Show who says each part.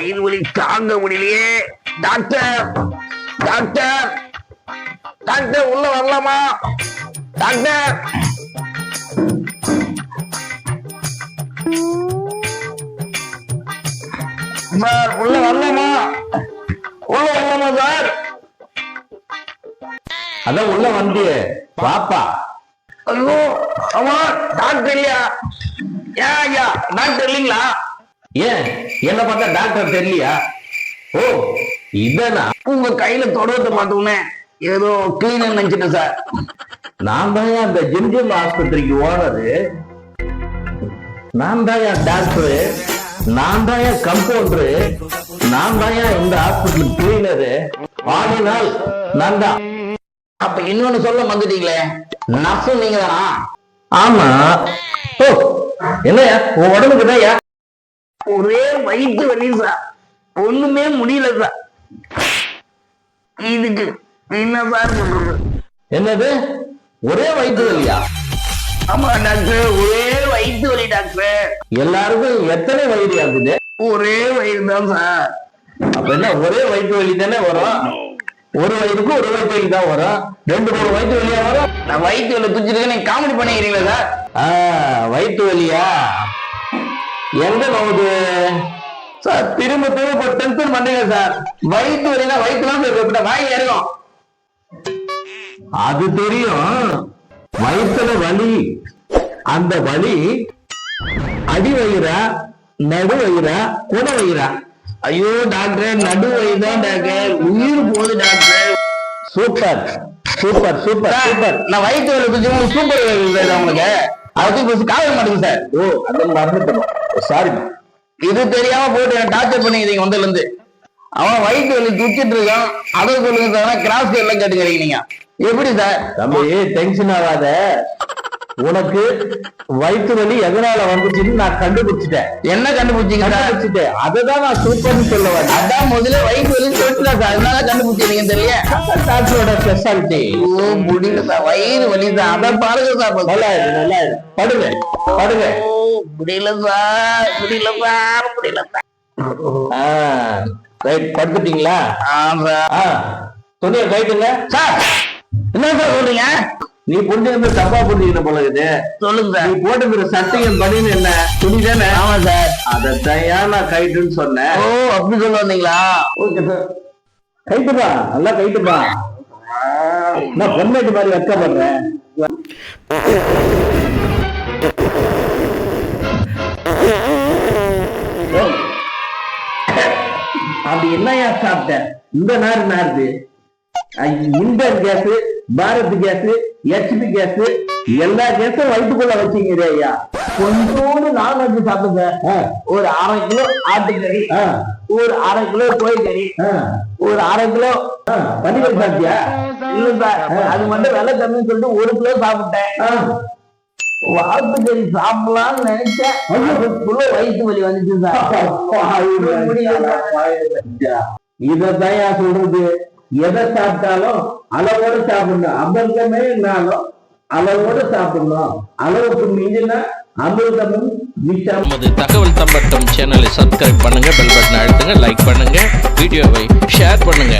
Speaker 1: வயிறு வலி தாங்க முடியலையே. டாக்டர் டாக்டர் டாக்டர் உள்ள வரலாமா? டாக்டர் சார் உள்ள வரலாமா? உள்ள வரலாமா சார்?
Speaker 2: அதான் உள்ள வந்து பாப்பா.
Speaker 1: ஐயோ ஆமா டாக்டர் இல்லையா? ஏன் ஐயா டாக்டர் இல்லைங்களா?
Speaker 2: ஏன் என்ன பார்த்தா டாக்டர் தெரியலையா? ஓ இதனா
Speaker 1: உங்க கையில தொடர்ந்து பார்த்தோன்னே ஏதோ கிளீனர் நினைச்சிட்டேன் சார்.
Speaker 2: நான் தான் அந்த ஜிம்ஜிம் ஆஸ்பத்திரிக்கு ஓனரு, நான் தான் டாக்டரு, நான் தான் கம்பவுண்டரு, நான் தான் இந்த ஹாஸ்பிட்டல் கிளீனரு. ஆடினால் நான் தான்.
Speaker 1: அப்ப இன்னொன்னு சொல்ல வந்துட்டீங்களே, நர்ஸும் நீங்க தானா?
Speaker 2: ஆமா. ஓ என்னையா உன் உடம்புக்கு என்னய்யா?
Speaker 1: ஒரே வயிற்று வலி சார், ஒண்ணுமே முடியல சார். இதுக்கு என்ன சார் பண்றது?
Speaker 2: என்னது ஒரே வயிற்று வலியா?
Speaker 1: ஆமா டாக்டர், ஒரே வயிற்று வலி டாக்டர்.
Speaker 2: எல்லாருக்கும் எத்தனை வயிறு ஆகுது?
Speaker 1: ஒரே வயிறு தான் சார்.
Speaker 2: அப்ப என்ன ஒரே வயிற்று வலி தானே வரும்? ஒரு வயிறுக்கு ஒரு வயிற்று வலி தான் வரும், 2-3 வயிற்று வலியா வரும்.
Speaker 1: நான் வயிற்று வலி துச்சிருக்க நீங்க காமெடி பண்ணிக்கிறீங்களா சார்?
Speaker 2: வயிற்று வலியா எங்க நோவுது
Speaker 1: சார்? திரும்ப திரும்ப டென்ஷன் பண்ணுங்க சார். வயிற்று வலினா வயிற்றுலாம் வாங்கி ஏறும்.
Speaker 2: அது தெரியும். வயிற்றுல வலி, அந்த வலி அடி வயிறா, நடு வயிறா, குட வயிறா?
Speaker 1: ஐயோ டாக்டர், நடு வயிறு தான் டாக்டர், உயிர் போகுது doctor.
Speaker 2: Super super super super.
Speaker 1: நான் வயிற்று வலி துச்சி சூப்பர் சார் உங்களுக்கு. அதுக்கு காவ மாட்டேங்குது சார்.
Speaker 2: ஓ அதை மறந்துட்டோம், சாரி.
Speaker 1: இது தெரியாம போட்டு என்ன டார்ச்சர் பண்ணிக்கிறீங்க வந்ததுல இருந்து. அவன் வயிற்று வலி துச்சிட்டு இருக்கான், அதை சொல்லுங்க சார். கிராஸ் எல்லாம் கேட்டுக்கிறீங்க நீங்க எப்படி சார்?
Speaker 2: தம்பி டென்ஷன் ஆகாத. உனக்கு வயிற்று வலி எதனால வந்துச்சுன்னு நான் கண்டுபிடிச்சிட்டேன்.
Speaker 1: என்ன கண்டுபிடிச்சீங்க?
Speaker 2: கண்டுபிடிச்சிட்டேன், அததான் நான் சூப்பர்னு சொல்லுவேன்.
Speaker 1: அதான் முதல்ல வயிற்று வலி சொல்லிட்டு சார், அதனால கண்டுபிடிச்சிருக்கீங்க தெரியல.
Speaker 2: டாக்டரோட ஸ்பெஷாலிட்டி.
Speaker 1: ஓ முடியல சார், வயிறு வலி தான். அதை பாருங்க சார்.
Speaker 2: நல்லா நல்லா படுங்க படுங்க.
Speaker 1: முடியல சார், முடியல சார், முடியல சார்.
Speaker 2: ரைட், படுத்துட்டீங்களா?
Speaker 1: ஆமா
Speaker 2: துணியை கைட்டுங்க
Speaker 1: சார். என்ன சார் சொல்றீங்க?
Speaker 2: நீ புரிஞ்சு தப்பா புரிஞ்சுக்கிட்ட போல இருக்குது.
Speaker 1: சொல்லுங்க சார்.
Speaker 2: நீ போட்டு சட்டையும் பண்ணின்னு என்ன துணி தானே?
Speaker 1: ஆமா சார்.
Speaker 2: அதைத்தான் நான் கைட்டுன்னு சொன்னேன்.
Speaker 1: ஓ அப்படி சொல்ல வந்தீங்களா?
Speaker 2: ஓகே சார், கைட்டுப்பா, நல்லா கைட்டுப்பா. நான் பொண்ணாட்டி மாதிரி வெக்கப்படுறேன். அப்படி என்னையா சாப்பிட்டேன்? இந்த நாறு நாருது. Indian gas, Bharat gas, HP gas, எல்லா கேஸும் வயிற்றுக்குள்ள வச்சுக்கிறேன் ஐயா.
Speaker 1: கொஞ்சோண்டு நான்வெஜ் சாப்பிடுங்க. ஒரு 1/2 கிலோ ஆட்டுக்கறி, ஒரு 1/2 கிலோ கோழிக்கறி, ஒரு 1/2 கிலோ
Speaker 2: பன்னிக்கறி சாப்பிட்டியா?
Speaker 1: இல்ல சார், அது மட்டும் விலை கம்மின்னு சொல்லிட்டு 1 கிலோ சாப்பிட்டேன். வாத்துக்கறி சாப்பிடலாம்னு நினைச்சேன், அதுக்குள்ள வயிற்று வலி வந்துச்சு சார்.
Speaker 2: இதத்தான் சொல்றது. எதை சாப்பிட்டாலும் அளவோட சாப்பிடணும். அமிர்தமே இருந்தாலும் அளவோட சாப்பிடணும். அளவுக்கு மீறினா அமிர்தமும் விஷம்.
Speaker 3: நமது தகவல் தம்பட்டம் சேனலை சப்ஸ்கிரைப் பண்ணுங்க, பெல் பட்டன் அழுத்துங்க, லைக் பண்ணுங்க, வீடியோவை ஷேர் பண்ணுங்க.